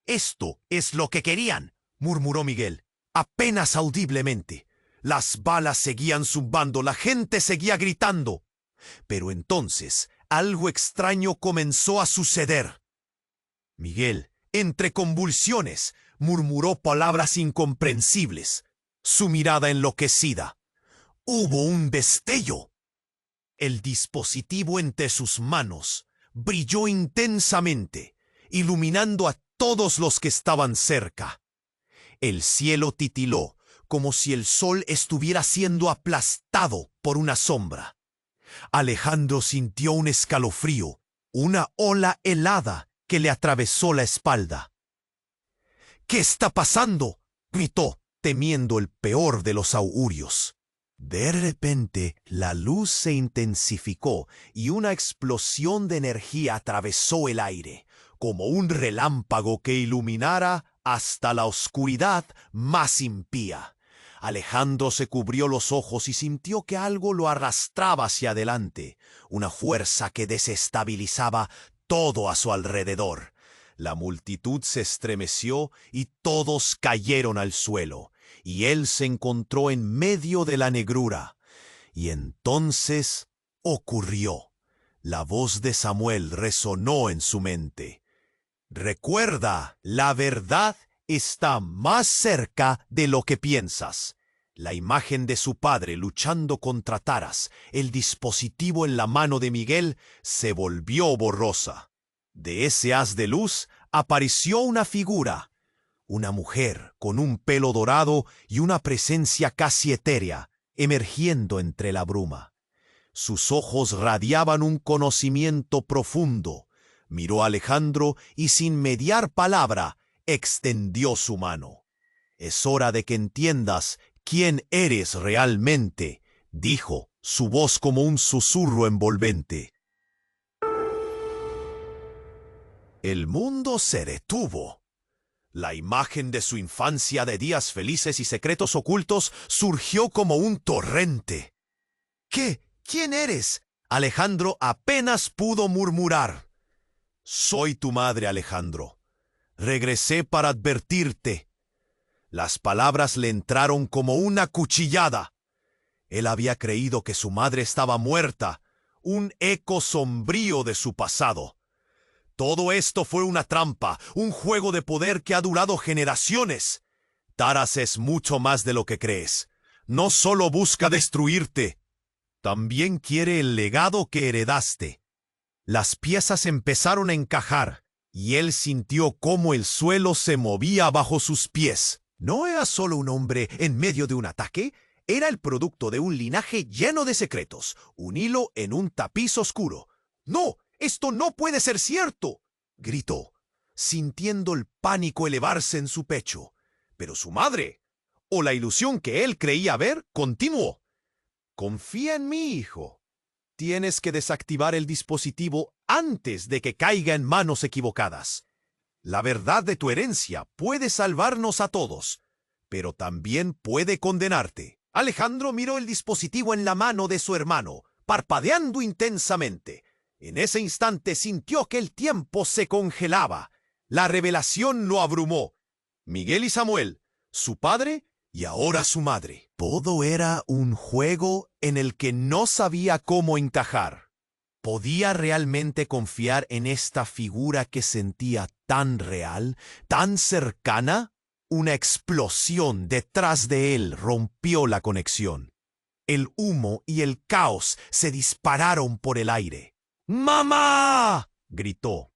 S1: «Esto es lo que querían», murmuró Miguel, apenas audiblemente. Las balas seguían zumbando, la gente seguía gritando. Pero entonces algo extraño comenzó a suceder. Miguel, entre convulsiones, murmuró palabras incomprensibles. Su mirada enloquecida. Hubo un destello. El dispositivo entre sus manos brilló intensamente, iluminando a todos los que estaban cerca. El cielo titiló, como si el sol estuviera siendo aplastado por una sombra. Alejandro sintió un escalofrío, una ola helada que le atravesó la espalda. «¿Qué está pasando?», gritó, temiendo el peor de los augurios. De repente, la luz se intensificó y una explosión de energía atravesó el aire, como un relámpago que iluminara hasta la oscuridad más impía. Alejandro se cubrió los ojos y sintió que algo lo arrastraba hacia adelante, una fuerza que desestabilizaba todo a su alrededor. La multitud se estremeció y todos cayeron al suelo, y él se encontró en medio de la negrura. Y entonces ocurrió. La voz de Samuel resonó en su mente. «Recuerda, la verdad está más cerca de lo que piensas». La imagen de su padre luchando contra Taras, el dispositivo en la mano de Miguel, se volvió borrosa. De ese haz de luz apareció una figura, una mujer con un pelo dorado y una presencia casi etérea, emergiendo entre la bruma. Sus ojos radiaban un conocimiento profundo. Miró a Alejandro y sin mediar palabra, extendió su mano. «Es hora de que entiendas quién eres realmente», dijo, su voz como un susurro envolvente. El mundo se detuvo. La imagen de su infancia de días felices y secretos ocultos surgió como un torrente. «¿Qué? ¿Quién eres?», Alejandro apenas pudo murmurar. «Soy tu madre, Alejandro. Regresé para advertirte». Las palabras le entraron como una cuchillada. Él había creído que su madre estaba muerta, un eco sombrío de su pasado. Todo esto fue una trampa, un juego de poder que ha durado generaciones. Taras es mucho más de lo que crees. No solo busca destruirte, también quiere el legado que heredaste. Las piezas empezaron a encajar, y él sintió cómo el suelo se movía bajo sus pies. No era solo un hombre en medio de un ataque, era el producto de un linaje lleno de secretos, un hilo en un tapiz oscuro. «¡No! ¡Esto no puede ser cierto!», gritó, sintiendo el pánico elevarse en su pecho. Pero su madre, o la ilusión que él creía ver, continuó. «Confía en mí, hijo. Tienes que desactivar el dispositivo antes de que caiga en manos equivocadas. La verdad de tu herencia puede salvarnos a todos, pero también puede condenarte». Alejandro miró el dispositivo en la mano de su hermano, parpadeando intensamente. En ese instante sintió que el tiempo se congelaba. La revelación lo abrumó. Miguel y Samuel, su padre y ahora su madre. Todo era un juego en el que no sabía cómo encajar. ¿Podía realmente confiar en esta figura que sentía tan real, tan cercana? Una explosión detrás de él rompió la conexión. El humo y el caos se dispararon por el aire. ¡Mamá!, gritó,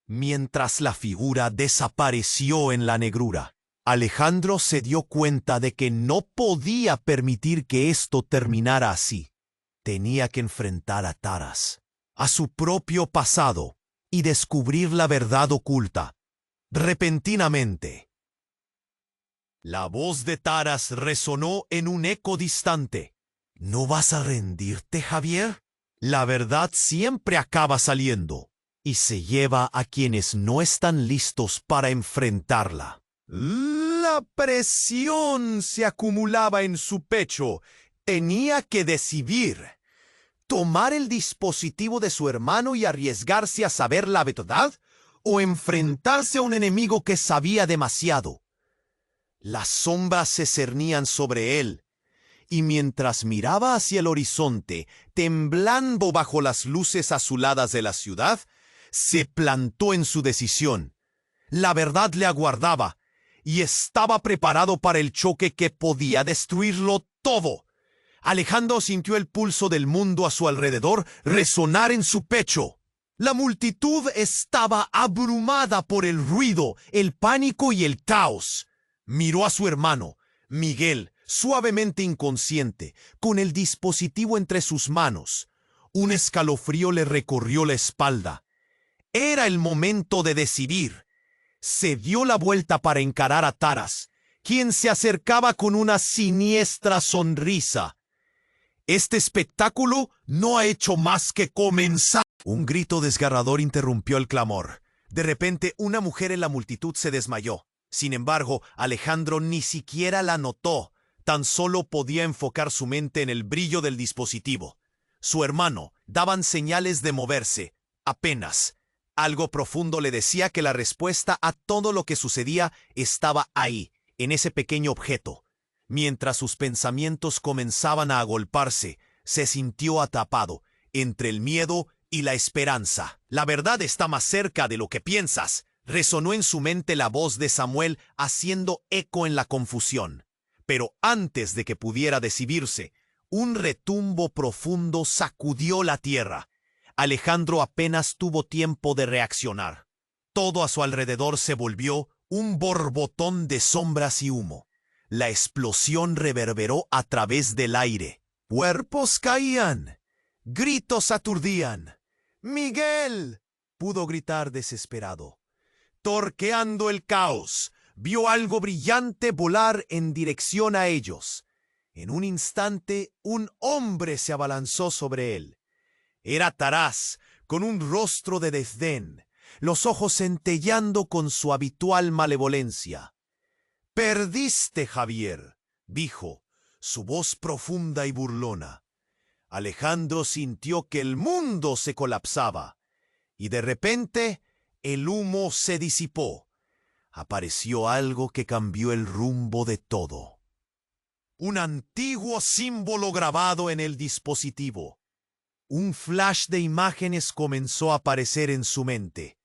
S1: mientras la figura desapareció en la negrura. Alejandro se dio cuenta de que no podía permitir que esto terminara así. Tenía que enfrentar a Taras, a su propio pasado, y descubrir la verdad oculta. Repentinamente, la voz de Taras resonó en un eco distante. ¿No vas a rendirte, Javier? La verdad siempre acaba saliendo, y se lleva a quienes no están listos para enfrentarla. La presión se acumulaba en su pecho. Tenía que decidir: tomar el dispositivo de su hermano y arriesgarse a saber la verdad, o enfrentarse a un enemigo que sabía demasiado. Las sombras se cernían sobre él, y mientras miraba hacia el horizonte, temblando bajo las luces azuladas de la ciudad, se plantó en su decisión. La verdad le aguardaba, y estaba preparado para el choque que podía destruirlo todo. Alejandro sintió el pulso del mundo a su alrededor resonar en su pecho. La multitud estaba abrumada por el ruido, el pánico y el caos. Miró a su hermano, Miguel, suavemente inconsciente, con el dispositivo entre sus manos. Un escalofrío le recorrió la espalda. Era el momento de decidir. Se dio la vuelta para encarar a Taras, quien se acercaba con una siniestra sonrisa. Este espectáculo no ha hecho más que comenzar. Un grito desgarrador interrumpió el clamor. De repente, una mujer en la multitud se desmayó. Sin embargo, Alejandro ni siquiera la notó. Tan solo podía enfocar su mente en el brillo del dispositivo. Su hermano daban señales de moverse, apenas. Algo profundo le decía que la respuesta a todo lo que sucedía estaba ahí, en ese pequeño objeto. Mientras sus pensamientos comenzaban a agolparse, se sintió atrapado entre el miedo y la esperanza. La verdad está más cerca de lo que piensas. Resonó en su mente la voz de Samuel haciendo eco en la confusión. Pero antes de que pudiera decidirse, un retumbo profundo sacudió la tierra. Alejandro apenas tuvo tiempo de reaccionar. Todo a su alrededor se volvió un borbotón de sombras y humo. La explosión reverberó a través del aire. Cuerpos caían. Gritos aturdían. ¡Miguel!, pudo gritar desesperado. Torqueando el caos, vio algo brillante volar en dirección a ellos. En un instante, un hombre se abalanzó sobre él. Era Taras, con un rostro de desdén, los ojos centelleando con su habitual malevolencia. «Perdiste, Javier», dijo, su voz profunda y burlona. Alejandro sintió que el mundo se colapsaba, y de repente el humo se disipó. Apareció algo que cambió el rumbo de todo. Un antiguo símbolo grabado en el dispositivo. Un flash de imágenes comenzó a aparecer en su mente.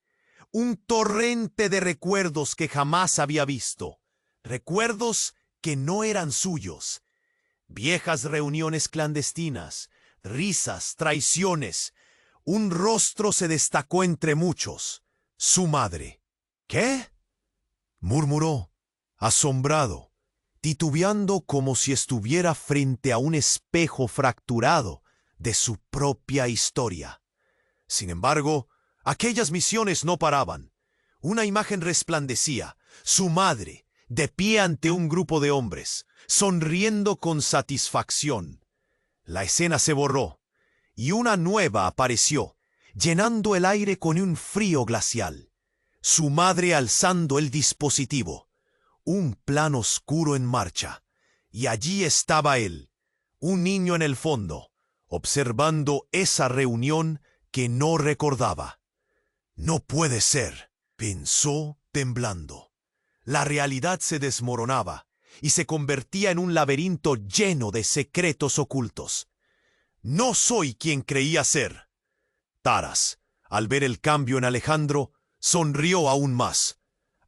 S1: Un torrente de recuerdos que jamás había visto. Recuerdos que no eran suyos. Viejas reuniones clandestinas, risas, traiciones. Un rostro se destacó entre muchos. Su madre. ¿Qué?, murmuró, asombrado, titubeando como si estuviera frente a un espejo fracturado de su propia historia. Sin embargo, aquellas visiones no paraban. Una imagen resplandecía, su madre, de pie ante un grupo de hombres, sonriendo con satisfacción. La escena se borró, y una nueva apareció, llenando el aire con un frío glacial. Su madre alzando el dispositivo, un plan oscuro en marcha, y allí estaba él, un niño en el fondo, observando esa reunión que no recordaba. «No puede ser», pensó temblando. La realidad se desmoronaba, y se convertía en un laberinto lleno de secretos ocultos. No soy quien creía ser. Taras, al ver el cambio en Alejandro, sonrió aún más.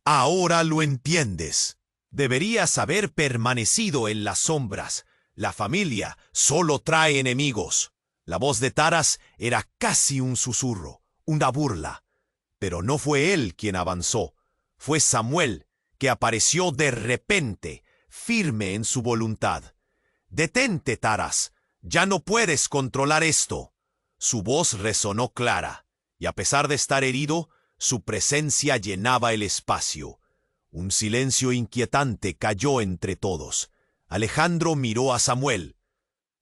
S1: Ahora lo entiendes. Deberías haber permanecido en las sombras. La familia solo trae enemigos. La voz de Taras era casi un susurro, una burla. Pero no fue él quien avanzó. Fue Samuel, que apareció de repente, firme en su voluntad. «Detente, Taras. Ya no puedes controlar esto». Su voz resonó clara, y a pesar de estar herido, su presencia llenaba el espacio. Un silencio inquietante cayó entre todos. Alejandro miró a Samuel.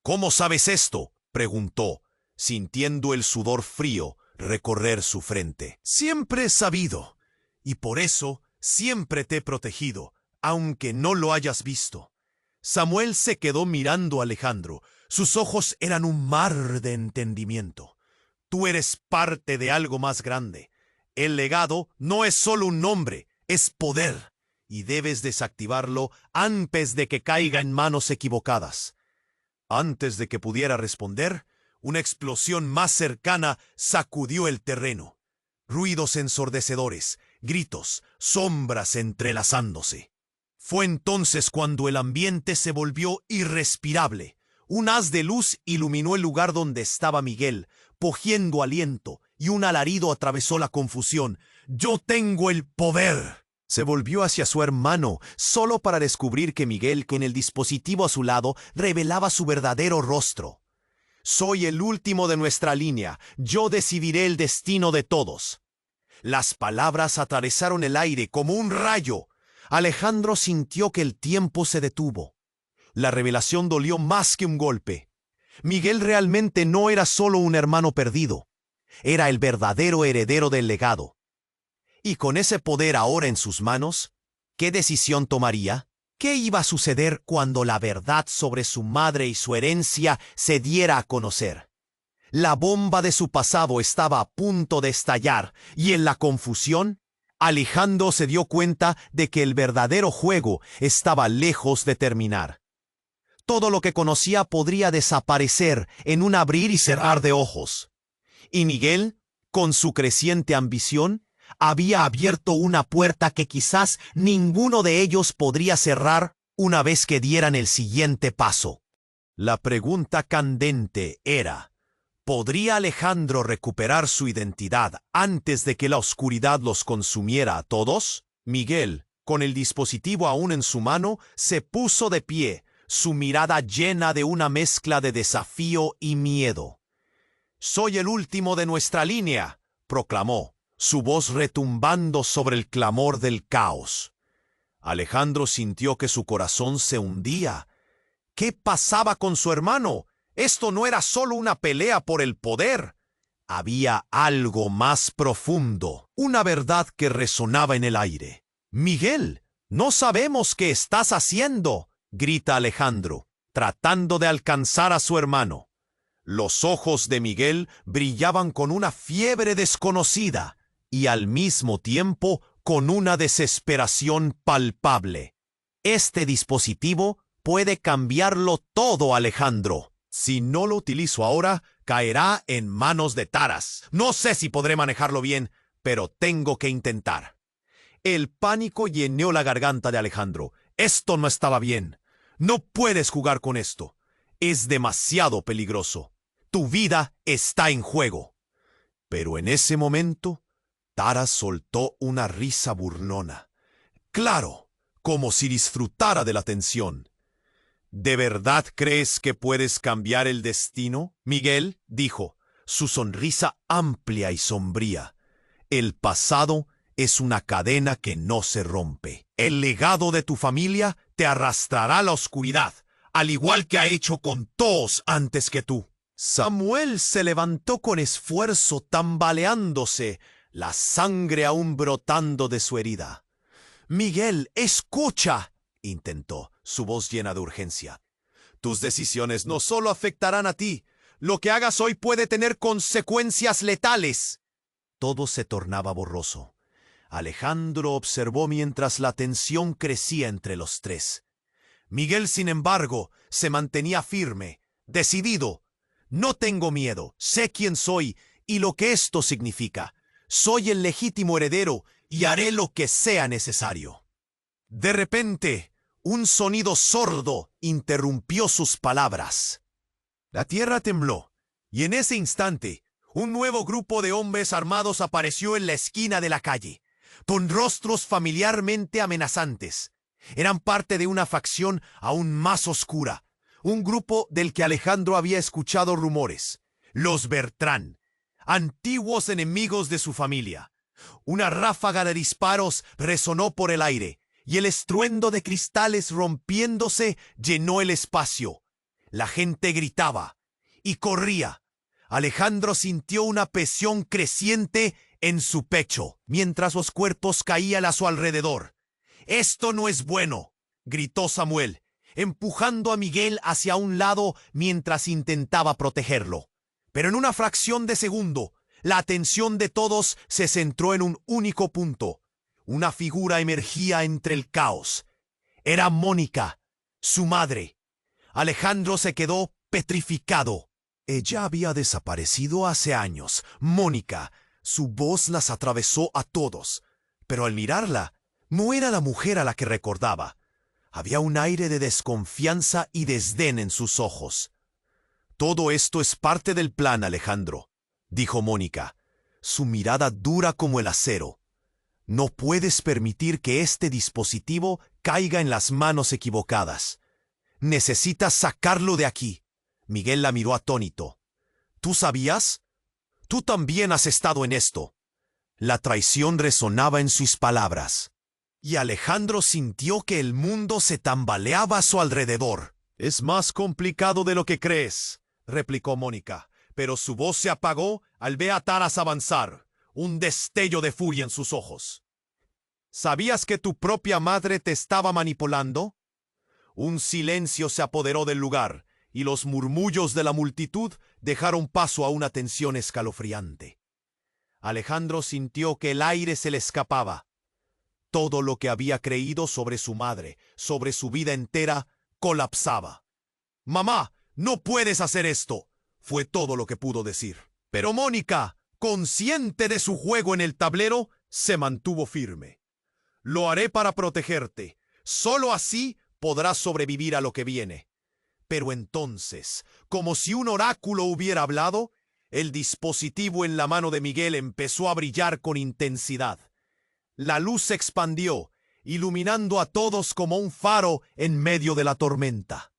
S1: «¿Cómo sabes esto?», preguntó, sintiendo el sudor frío recorrer su frente. «Siempre he sabido, y por eso siempre te he protegido, aunque no lo hayas visto». Samuel se quedó mirando a Alejandro. Sus ojos eran un mar de entendimiento. «Tú eres parte de algo más grande. El legado no es solo un nombre, es poder, y debes desactivarlo antes de que caiga en manos equivocadas». Antes de que pudiera responder, una explosión más cercana sacudió el terreno. Ruidos ensordecedores, gritos, sombras entrelazándose. Fue entonces cuando el ambiente se volvió irrespirable. Un haz de luz iluminó el lugar donde estaba Miguel, cogiendo aliento, y un alarido atravesó la confusión. «¡Yo tengo el poder!». Se volvió hacia su hermano, solo para descubrir que Miguel, con el dispositivo a su lado, revelaba su verdadero rostro. «Soy el último de nuestra línea. Yo decidiré el destino de todos». Las palabras atravesaron el aire como un rayo. Alejandro sintió que el tiempo se detuvo. La revelación dolió más que un golpe. Miguel realmente no era solo un hermano perdido. Era el verdadero heredero del legado. Y con ese poder ahora en sus manos, ¿qué decisión tomaría? ¿Qué iba a suceder cuando la verdad sobre su madre y su herencia se diera a conocer? La bomba de su pasado estaba a punto de estallar, y en la confusión, Alejandro se dio cuenta de que el verdadero juego estaba lejos de terminar. Todo lo que conocía podría desaparecer en un abrir y cerrar de ojos. Y Miguel, con su creciente ambición, había abierto una puerta que quizás ninguno de ellos podría cerrar una vez que dieran el siguiente paso. La pregunta candente era: ¿podría Alejandro recuperar su identidad antes de que la oscuridad los consumiera a todos? Miguel, con el dispositivo aún en su mano, se puso de pie, su mirada llena de una mezcla de desafío y miedo. «Soy el último de nuestra línea», proclamó, su voz retumbando sobre el clamor del caos. Alejandro sintió que su corazón se hundía. ¿Qué pasaba con su hermano? Esto no era solo una pelea por el poder. Había algo más profundo, una verdad que resonaba en el aire. «Miguel, no sabemos qué estás haciendo», grita Alejandro, tratando de alcanzar a su hermano. Los ojos de Miguel brillaban con una fiebre desconocida y al mismo tiempo con una desesperación palpable. «Este dispositivo puede cambiarlo todo, Alejandro. Si no lo utilizo ahora, caerá en manos de Taras. No sé si podré manejarlo bien, pero tengo que intentar». El pánico llenó la garganta de Alejandro. Esto no estaba bien. No puedes jugar con esto. Es demasiado peligroso. Tu vida está en juego. Pero en ese momento, Taras soltó una risa burlona. Claro, como si disfrutara de la tensión. «¿De verdad crees que puedes cambiar el destino?», Miguel dijo, su sonrisa amplia y sombría. «El pasado es una cadena que no se rompe. El legado de tu familia te arrastrará a la oscuridad, al igual que ha hecho con todos antes que tú». Samuel se levantó con esfuerzo, tambaleándose, la sangre aún brotando de su herida. «Miguel, escucha», intentó, su voz llena de urgencia. «Tus decisiones no solo afectarán a ti. Lo que hagas hoy puede tener consecuencias letales». Todo se tornaba borroso. Alejandro observó mientras la tensión crecía entre los tres. Miguel, sin embargo, se mantenía firme, decidido. No tengo miedo, sé quién soy y lo que esto significa. Soy el legítimo heredero y haré lo que sea necesario. De repente, un sonido sordo interrumpió sus palabras. La tierra tembló, y en ese instante, un nuevo grupo de hombres armados apareció en la esquina de la calle, con rostros familiarmente amenazantes. Eran parte de una facción aún más oscura, un grupo del que Alejandro había escuchado rumores, los Bertrán, antiguos enemigos de su familia. Una ráfaga de disparos resonó por el aire, y el estruendo de cristales rompiéndose llenó el espacio. La gente gritaba y corría. Alejandro sintió una presión creciente en su pecho, mientras los cuerpos caían a su alrededor. «Esto no es bueno», gritó Samuel, empujando a Miguel hacia un lado mientras intentaba protegerlo. Pero en una fracción de segundo, la atención de todos se centró en un único punto. Una figura emergía entre el caos. Era Mónica, su madre. Alejandro se quedó petrificado. Ella había desaparecido hace años. Mónica, su voz las atravesó a todos. Pero al mirarla, no era la mujer a la que recordaba. Había un aire de desconfianza y desdén en sus ojos. «Todo esto es parte del plan, Alejandro», dijo Mónica, su mirada dura como el acero. «No puedes permitir que este dispositivo caiga en las manos equivocadas. Necesitas sacarlo de aquí». Miguel la miró atónito. «¿Tú sabías? Tú también has estado en esto». La traición resonaba en sus palabras, y Alejandro sintió que el mundo se tambaleaba a su alrededor. «Es más complicado de lo que crees», replicó Mónica, pero su voz se apagó al ver a Taras avanzar, un destello de furia en sus ojos. «¿Sabías que tu propia madre te estaba manipulando?» Un silencio se apoderó del lugar, y los murmullos de la multitud dejaron paso a una tensión escalofriante. Alejandro sintió que el aire se le escapaba. Todo lo que había creído sobre su madre, sobre su vida entera, colapsaba. «Mamá, no puedes hacer esto», fue todo lo que pudo decir. Pero Mónica, consciente de su juego en el tablero, se mantuvo firme. «Lo haré para protegerte. Solo así podrás sobrevivir a lo que viene». Pero entonces, como si un oráculo hubiera hablado, el dispositivo en la mano de Miguel empezó a brillar con intensidad. La luz se expandió, iluminando a todos como un faro en medio de la tormenta.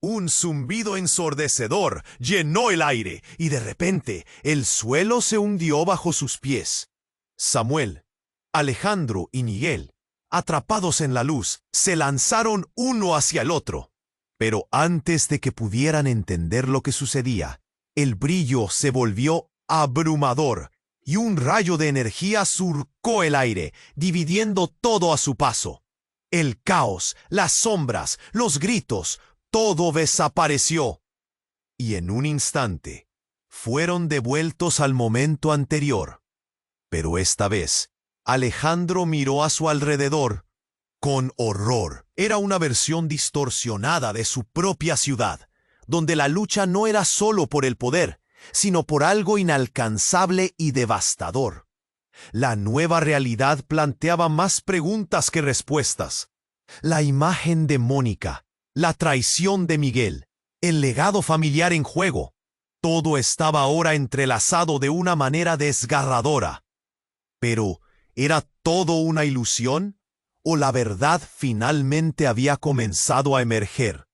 S1: Un zumbido ensordecedor llenó el aire y de repente el suelo se hundió bajo sus pies. Samuel, Alejandro y Miguel, atrapados en la luz, se lanzaron uno hacia el otro. Pero antes de que pudieran entender lo que sucedía, el brillo se volvió abrumador y un rayo de energía surcó el aire, dividiendo todo a su paso. El caos, las sombras, los gritos, todo desapareció. Y en un instante, fueron devueltos al momento anterior. Pero esta vez, Alejandro miró a su alrededor con horror. Era una versión distorsionada de su propia ciudad, donde la lucha no era solo por el poder, sino por algo inalcanzable y devastador. La nueva realidad planteaba más preguntas que respuestas. La imagen de Mónica, la traición de Miguel, el legado familiar en juego, todo estaba ahora entrelazado de una manera desgarradora. Pero, ¿era todo una ilusión? ¿O la verdad finalmente había comenzado a emerger?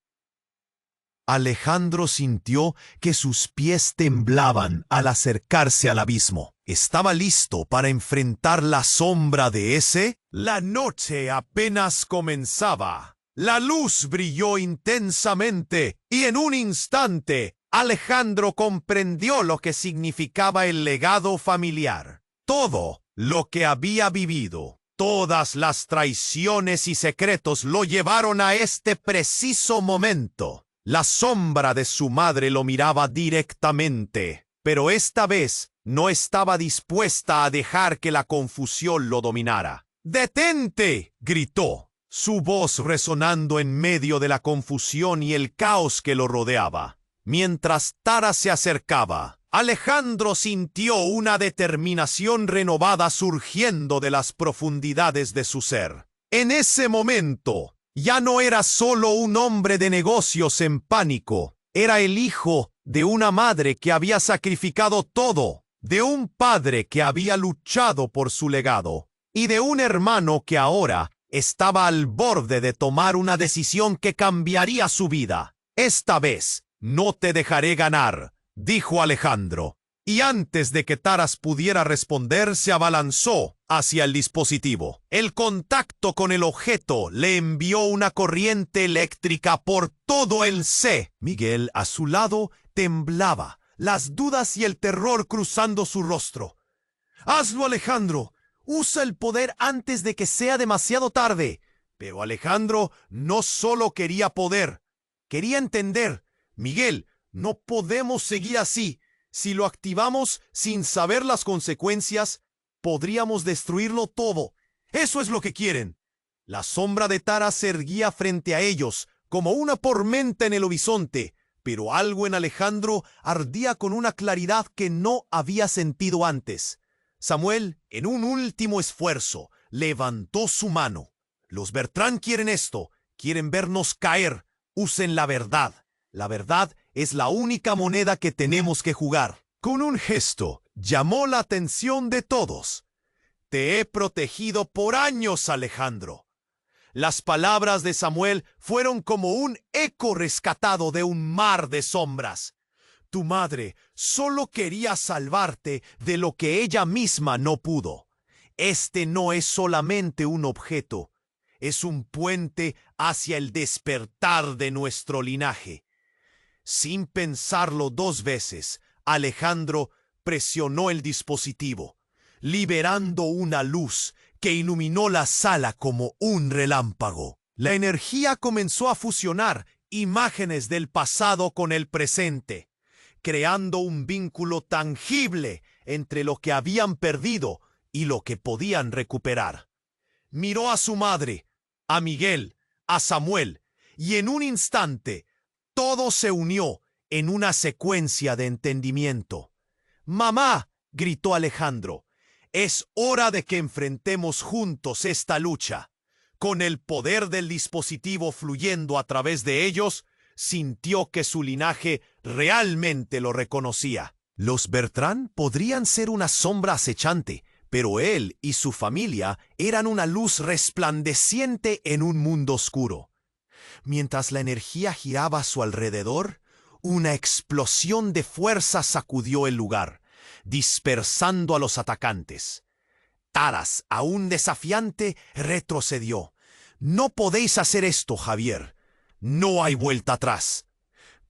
S1: Alejandro sintió que sus pies temblaban al acercarse al abismo. ¿Estaba listo para enfrentar la sombra de ese? La noche apenas comenzaba. La luz brilló intensamente y en un instante Alejandro comprendió lo que significaba el legado familiar. Todo lo que había vivido. Todas las traiciones y secretos lo llevaron a este preciso momento. La sombra de su madre lo miraba directamente, pero esta vez no estaba dispuesta a dejar que la confusión lo dominara. «¡Detente!», gritó. su voz resonando en medio de la confusión y el caos que lo rodeaba. Mientras Tara se acercaba, Alejandro sintió una determinación renovada surgiendo de las profundidades de su ser. En ese momento, ya no era solo un hombre de negocios en pánico, era el hijo de una madre que había sacrificado todo, de un padre que había luchado por su legado, y de un hermano que ahora estaba al borde de tomar una decisión que cambiaría su vida. Esta vez, no te dejaré ganar, dijo Alejandro. Y antes de que Taras pudiera responder, se abalanzó hacia el dispositivo. El contacto con el objeto le envió una corriente eléctrica por todo el C. Miguel, a su lado, temblaba, las dudas y el terror cruzando su rostro. «¡Hazlo, Alejandro! Usa el poder antes de que sea demasiado tarde». Pero Alejandro no solo quería poder, quería entender. «Miguel, no podemos seguir así. Si lo activamos sin saber las consecuencias, podríamos destruirlo todo. Eso es lo que quieren». La sombra de Tara se erguía frente a ellos, como una tormenta en el horizonte, pero algo en Alejandro ardía con una claridad que no había sentido antes. Samuel, en un último esfuerzo, levantó su mano. «Los Bertrand quieren esto, quieren vernos caer. Usen la verdad. La verdad es la única moneda que tenemos que jugar». Con un gesto, llamó la atención de todos. «Te he protegido por años, Alejandro». Las palabras de Samuel fueron como un eco rescatado de un mar de sombras. Tu madre solo quería salvarte de lo que ella misma no pudo. Este no es solamente un objeto, es un puente hacia el despertar de nuestro linaje. Sin pensarlo dos veces, Alejandro presionó el dispositivo, liberando una luz que iluminó la sala como un relámpago. La energía comenzó a fusionar imágenes del pasado con el presente, creando un vínculo tangible entre lo que habían perdido y lo que podían recuperar. Miró a su madre, a Miguel, a Samuel, y en un instante todo se unió en una secuencia de entendimiento. «Mamá», gritó Alejandro, «es hora de que enfrentemos juntos esta lucha». Con el poder del dispositivo fluyendo a través de ellos, sintió que su linaje realmente lo reconocía. Los Bertrand podrían ser una sombra acechante, pero él y su familia eran una luz resplandeciente en un mundo oscuro. Mientras la energía giraba a su alrededor, una explosión de fuerza sacudió el lugar, dispersando a los atacantes. Taras, aún desafiante, retrocedió. «No podéis hacer esto, Javier. No hay vuelta atrás».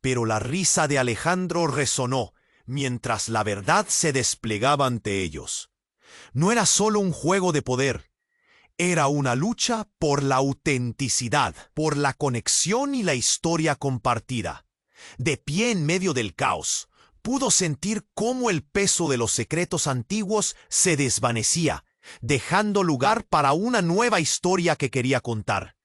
S1: Pero la risa de Alejandro resonó mientras la verdad se desplegaba ante ellos. No era solo un juego de poder. Era una lucha por la autenticidad, por la conexión y la historia compartida. De pie en medio del caos, pudo sentir cómo el peso de los secretos antiguos se desvanecía, dejando lugar para una nueva historia que quería contar.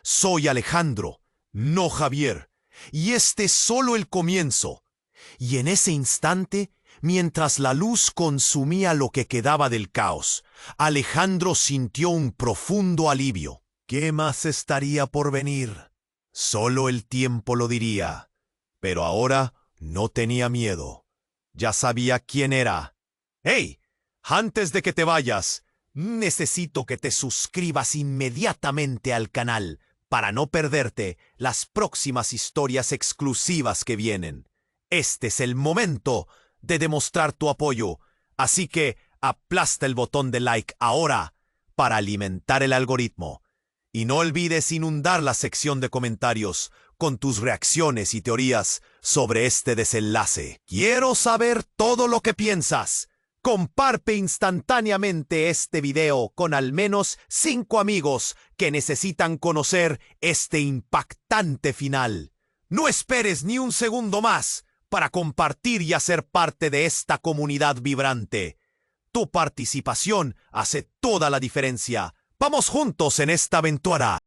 S1: «Soy Alejandro, no Javier, y este es solo el comienzo». Y en ese instante, mientras la luz consumía lo que quedaba del caos, Alejandro sintió un profundo alivio. ¿Qué más estaría por venir? Solo el tiempo lo diría. Pero ahora no tenía miedo. Ya sabía quién era. «¡Hey! Antes de que te vayas, necesito que te suscribas inmediatamente al canal para no perderte las próximas historias exclusivas que vienen. Este es el momento de demostrar tu apoyo, así que aplasta el botón de like ahora para alimentar el algoritmo. Y no olvides inundar la sección de comentarios con tus reacciones y teorías sobre este desenlace. Quiero saber todo lo que piensas. Comparte instantáneamente este video con al menos 5 amigos que necesitan conocer este impactante final. No esperes ni un segundo más para compartir y hacer parte de esta comunidad vibrante. Tu participación hace toda la diferencia. Vamos juntos en esta aventura.